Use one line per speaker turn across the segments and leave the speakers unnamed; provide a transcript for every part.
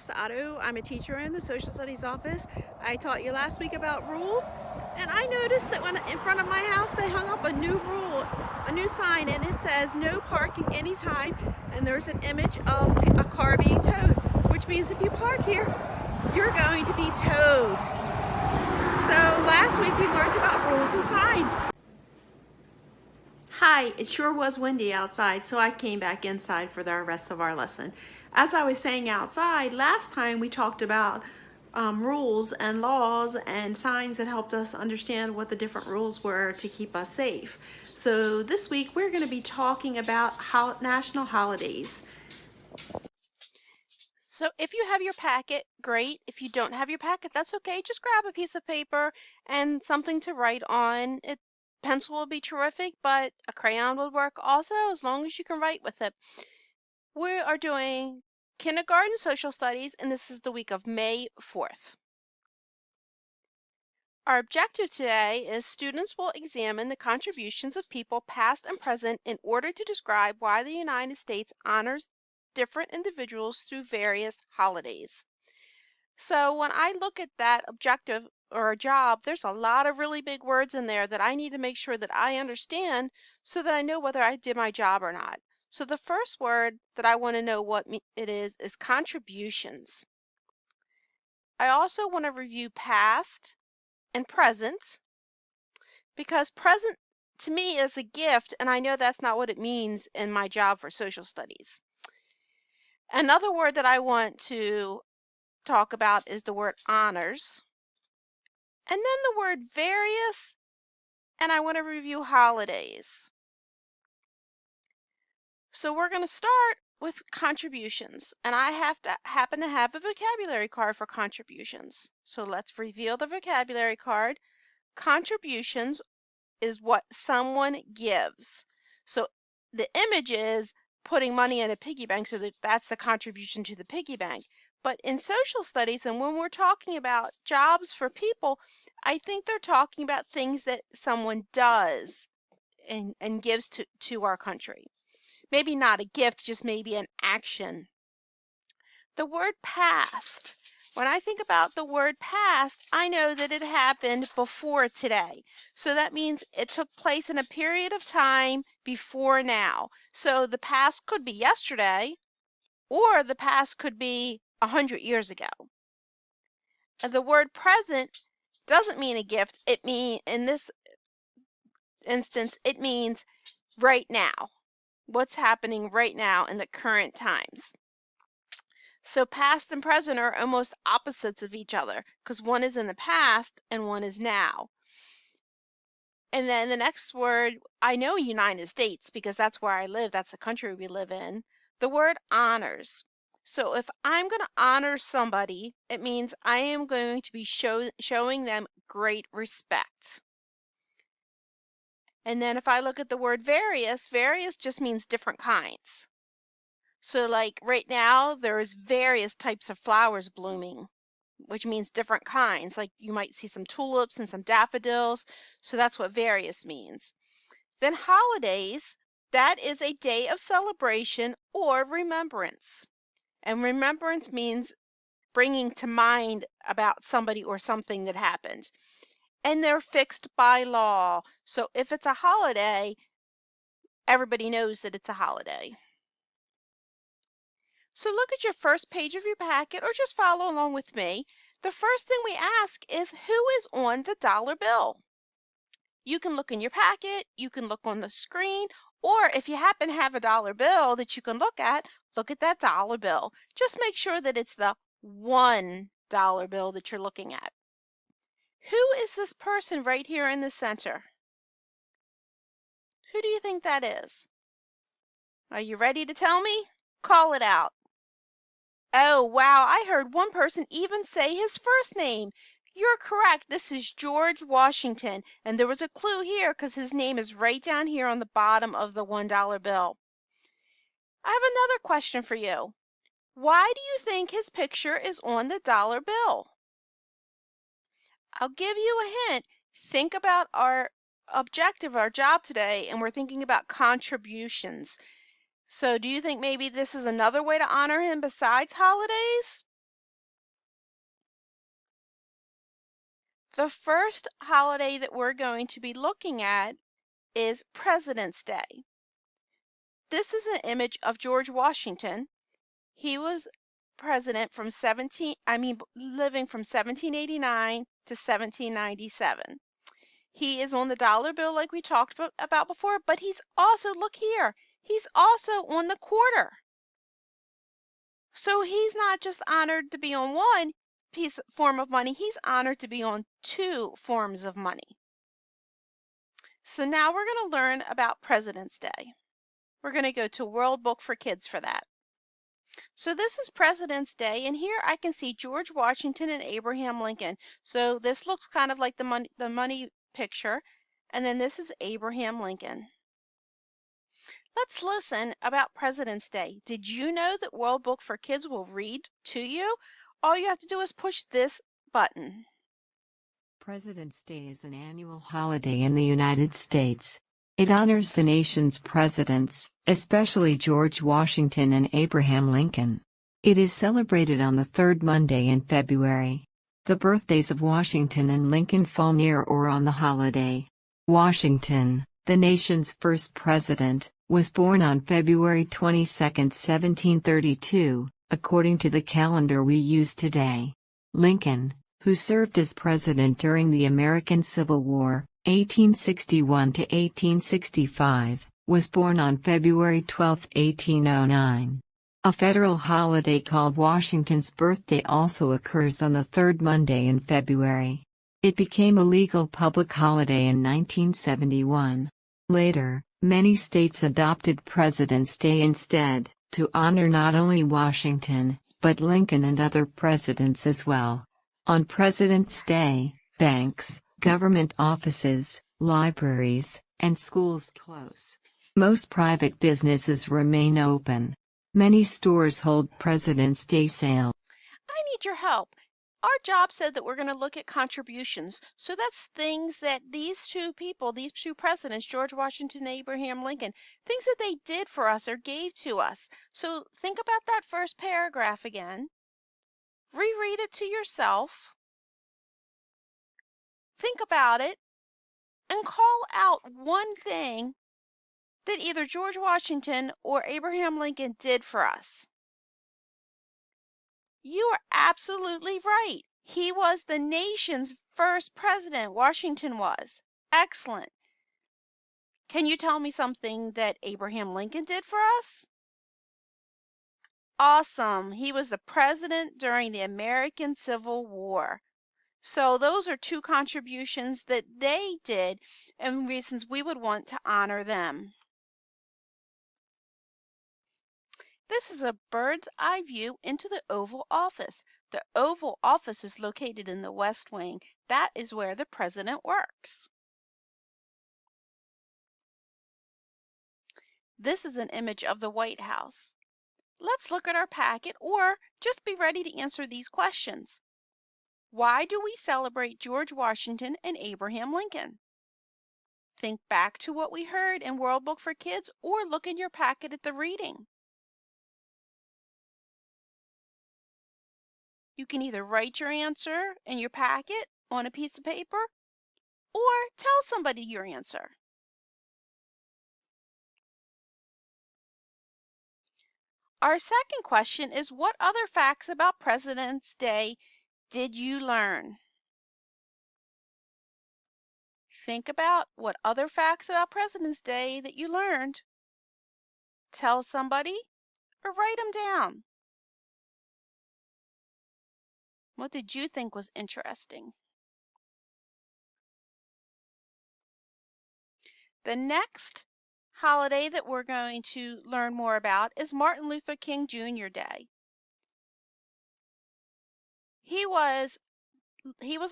Miss Otto. I'm a teacher in the social studies office. I taught you last week about rules, and I noticed that when in front of my house they hung up a new rule, a new sign, and it says no parking anytime, and there's an image of a car being towed, which means if you park here, you're going to be towed. So last week we learned about rules and signs. Hi, it sure was windy outside, so I came back inside for the rest of our lesson. As I was saying outside, last time we talked about rules and laws and signs that helped us understand what the different rules were to keep us safe. So this week we're going to be talking about national holidays.
So if you have your packet, great. If you don't have your packet, that's okay. Just grab a piece of paper and something to write on. Pencil will be terrific, but a crayon will work also, as long as you can write with it. We are doing kindergarten social studies, and this is the week of May 4th. Our objective today is students will examine the contributions of people past and present in order to describe why the United States honors different individuals through various holidays. So when I look at that objective or a job, there's a lot of really big words in there that I need to make sure that I understand so that I know whether I did my job or not. So the first word that I want to know what it is contributions. I also want to review past and present, because present to me is a gift, and I know that's not what it means in my job for social studies. Another word that I want to talk about is the word honors, and then the word various, and I want to review holidays. So we're going to start with contributions, and I happen to have a vocabulary card for contributions. So let's reveal the vocabulary card. Contributions is what someone gives. So the image is putting money in a piggy bank, so that's the contribution to the piggy bank. But in social studies, and when we're talking about jobs for people, I think they're talking about things that someone does and gives to our country. Maybe not a gift, just maybe an action. The word past. When I think about the word past, I know that it happened before today. So that means it took place in a period of time before now. So the past could be yesterday, or the past could be 100 years ago. And the word present doesn't mean a gift. In this instance, it means right now. What's happening right now in the current times. So past and present are almost opposites of each other, because one is in the past and one is now. And then the next word, I know United States because that's where I live, that's the country we live in. The word honors. So if I'm going to honor somebody, it means I am going to be showing them great respect. And then if I look at the word various, various just means different kinds. So like right now, there's various types of flowers blooming, which means different kinds. Like you might see some tulips and some daffodils. So that's what various means. Then holidays, that is a day of celebration or remembrance. And remembrance means bringing to mind about somebody or something that happened. And they're fixed by law. So if it's a holiday, everybody knows that it's a holiday. So look at your first page of your packet or just follow along with me. The first thing we ask is who is on the dollar bill? You can look in your packet, you can look on the screen, or if you happen to have a dollar bill that you can look at that dollar bill. Just make sure that it's the $1 bill that you're looking at. Who is this person right here in the center? Who do you think that is? Are you ready to tell me? Call it out. Oh, wow, I heard one person even say his first name. You're correct. This is George Washington. And there was a clue here because his name is right down here on the bottom of the $1 bill. I have another question for you. Why do you think his picture is on the dollar bill? I'll give you a hint. Think about our objective, our job today, and we're thinking about contributions. So do you think maybe this is another way to honor him besides holidays? The first holiday that we're going to be looking at is President's Day. This is an image of George Washington. He was president from living from 1789 to 1797. He is on the dollar bill like we talked about before, but he's also, look here, he's also on the quarter. So he's not just honored to be on one form of money, he's honored to be on two forms of money. So now we're going to learn about President's Day. We're going to go to World Book for Kids for that. So this is President's Day, and here I can see George Washington and Abraham Lincoln. So this looks kind of like the money picture, and then this is Abraham Lincoln. Let's listen about President's Day. Did you know that World Book for Kids will read to you? All you have to do is push this button.
President's Day is an annual holiday in the United States. It honors the nation's presidents, especially George Washington and Abraham Lincoln. It is celebrated on the third Monday in February. The birthdays of Washington and Lincoln fall near or on the holiday. Washington, the nation's first president, was born on February 22, 1732, according to the calendar we use today. Lincoln, who served as president during the American Civil War, 1861 to 1865, was born on February 12, 1809. A federal holiday called Washington's Birthday also occurs on the third Monday in February. It became a legal public holiday in 1971. Later, many states adopted President's Day instead, to honor not only Washington, but Lincoln and other presidents as well. On President's Day, banks, government offices, libraries, and schools close. Most private businesses remain open. Many stores hold President's Day sale.
I need your help. Our job said that we're going to look at contributions. So that's things that these two people, these two presidents, George Washington and Abraham Lincoln, things that they did for us or gave to us. So think about that first paragraph again. Reread it to yourself. Think about it and call out one thing that either George Washington or Abraham Lincoln did for us. You are absolutely right. He was the nation's first president. Washington was. Excellent. Can you tell me something that Abraham Lincoln did for us? Awesome. He was the president during the American Civil War. So those are two contributions that they did and reasons we would want to honor them. This is a bird's eye view into the Oval Office. The Oval Office is located in the West Wing. That is where the president works. This is an image of the White House. Let's look at our packet or just be ready to answer these questions. Why do we celebrate George Washington and Abraham Lincoln? Think back to what we heard in World Book for Kids or look in your packet at the reading. You can either write your answer in your packet on a piece of paper or tell somebody your answer. Our second question is, what other facts about President's Day did you learn? Think about what other facts about President's Day that you learned. Tell somebody or write them down. What did you think was interesting? The next holiday that we're going to learn more about is Martin Luther King Jr. Day. He was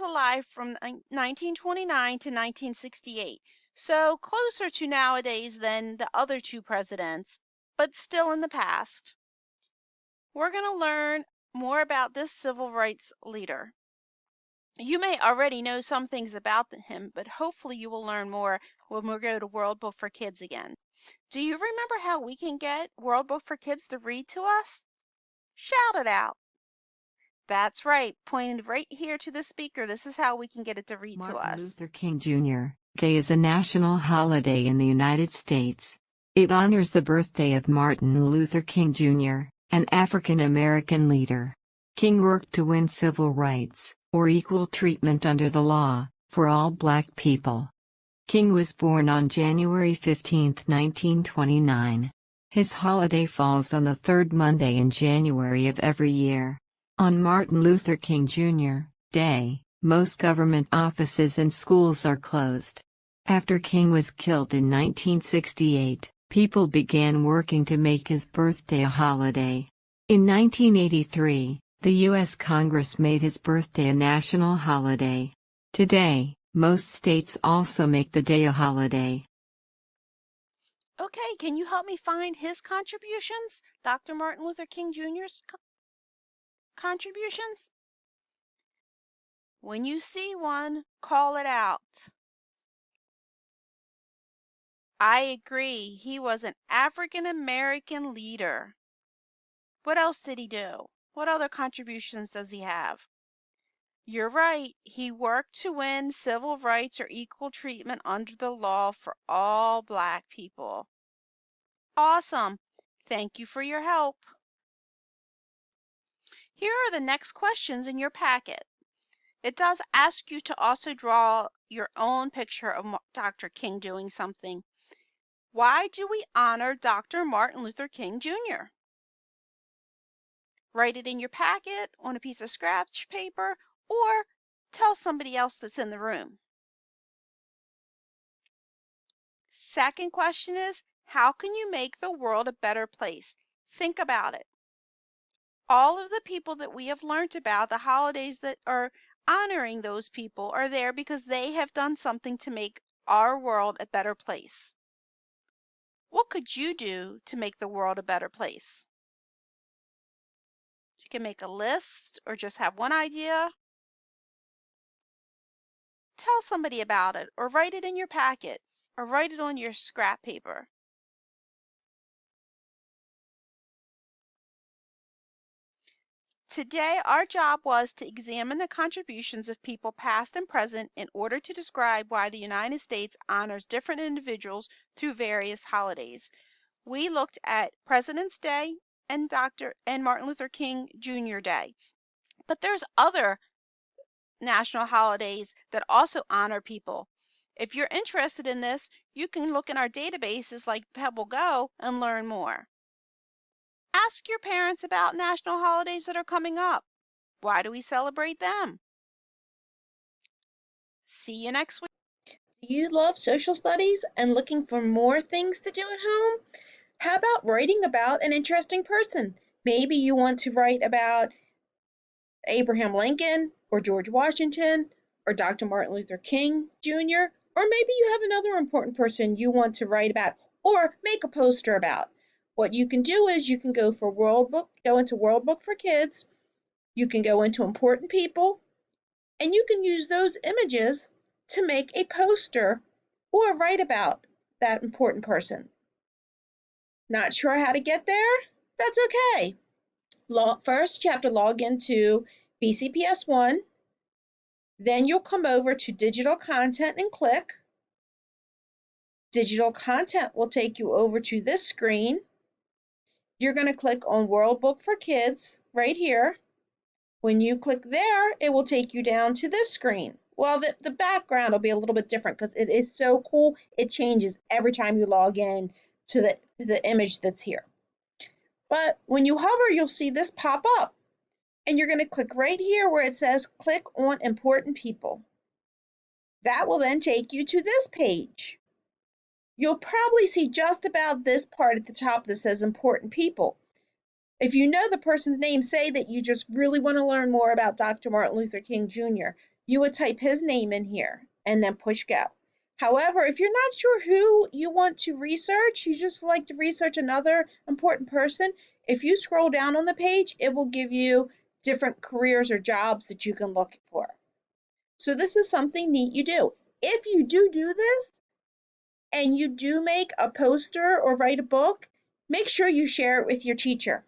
alive from 1929 to 1968, so closer to nowadays than the other two presidents, but still in the past. We're going to learn more about this civil rights leader. You may already know some things about him, but hopefully you will learn more when we go to World Book for Kids again. Do you remember how we can get World Book for Kids to read to us? Shout it out. That's right. Pointed right here to the speaker. This is how we can get it to read to
Martin
us.
Luther King Jr. Day is a national holiday in the United States. It honors the birthday of Martin Luther King Jr., an African-American leader. King worked to win civil rights, or equal treatment under the law, for all black people. King was born on January 15, 1929. His holiday falls on the third Monday in January of every year. On Martin Luther King Jr. Day, most government offices and schools are closed. After King was killed in 1968, people began working to make his birthday a holiday. In 1983, the U.S. Congress made his birthday a national holiday. Today, most states also make the day a holiday.
Okay, can you help me find his contributions? Dr. Martin Luther King Jr.'s contributions? When you see one, call it out. I agree. He was an African American leader. What else did he do? What other contributions does he have? You're right. He worked to win civil rights or equal treatment under the law for all black people. Awesome. Thank you for your help. Here are the next questions in your packet. It does ask you to also draw your own picture of Dr. King doing something. Why do we honor Dr. Martin Luther King Jr.? Write it in your packet on a piece of scratch paper or tell somebody else that's in the room. Second question is, how can you make the world a better place? Think about it. All of the people that we have learned about, the holidays that are honoring those people, are there because they have done something to make our world a better place. What could you do to make the world a better place? You can make a list or just have one idea. Tell somebody about it or write it in your packet or write it on your scrap paper. Today, our job was to examine the contributions of people past and present in order to describe why the United States honors different individuals through various holidays. We looked at President's Day and Martin Luther King Jr. Day. But there's other national holidays that also honor people. If you're interested in this, you can look in our databases like Pebble Go and learn more. Ask your parents about national holidays that are coming up. Why do we celebrate them? See you next week.
Do you love social studies and looking for more things to do at home? How about writing about an interesting person? Maybe you want to write about Abraham Lincoln or George Washington or Dr. Martin Luther King Jr. Or maybe you have another important person you want to write about or make a poster about. What you can do is you can go into World Book for Kids, you can go into important people, and you can use those images to make a poster or write about that important person. Not sure how to get there? That's okay. First, you have to log into BCPS-1. Then you'll come over to digital content and click. Digital content will take you over to this screen. You're going to click on World Book for Kids right here. When you click there, it will take you down to this screen. Well, the background will be a little bit different because it is so cool. It changes every time you log in to the image that's here. But when you hover, you'll see this pop up. And you're going to click right here where it says click on important people. That will then take you to this page. You'll probably see just about this part at the top that says important people. If you know the person's name, say that you just really want to learn more about Dr. Martin Luther King Jr., you would type his name in here and then push go. However, if you're not sure who you want to research, you just like to research another important person, if you scroll down on the page, it will give you different careers or jobs that you can look for. So this is something neat you do. If you do this and you do make a poster or write a book, make sure you share it with your teacher.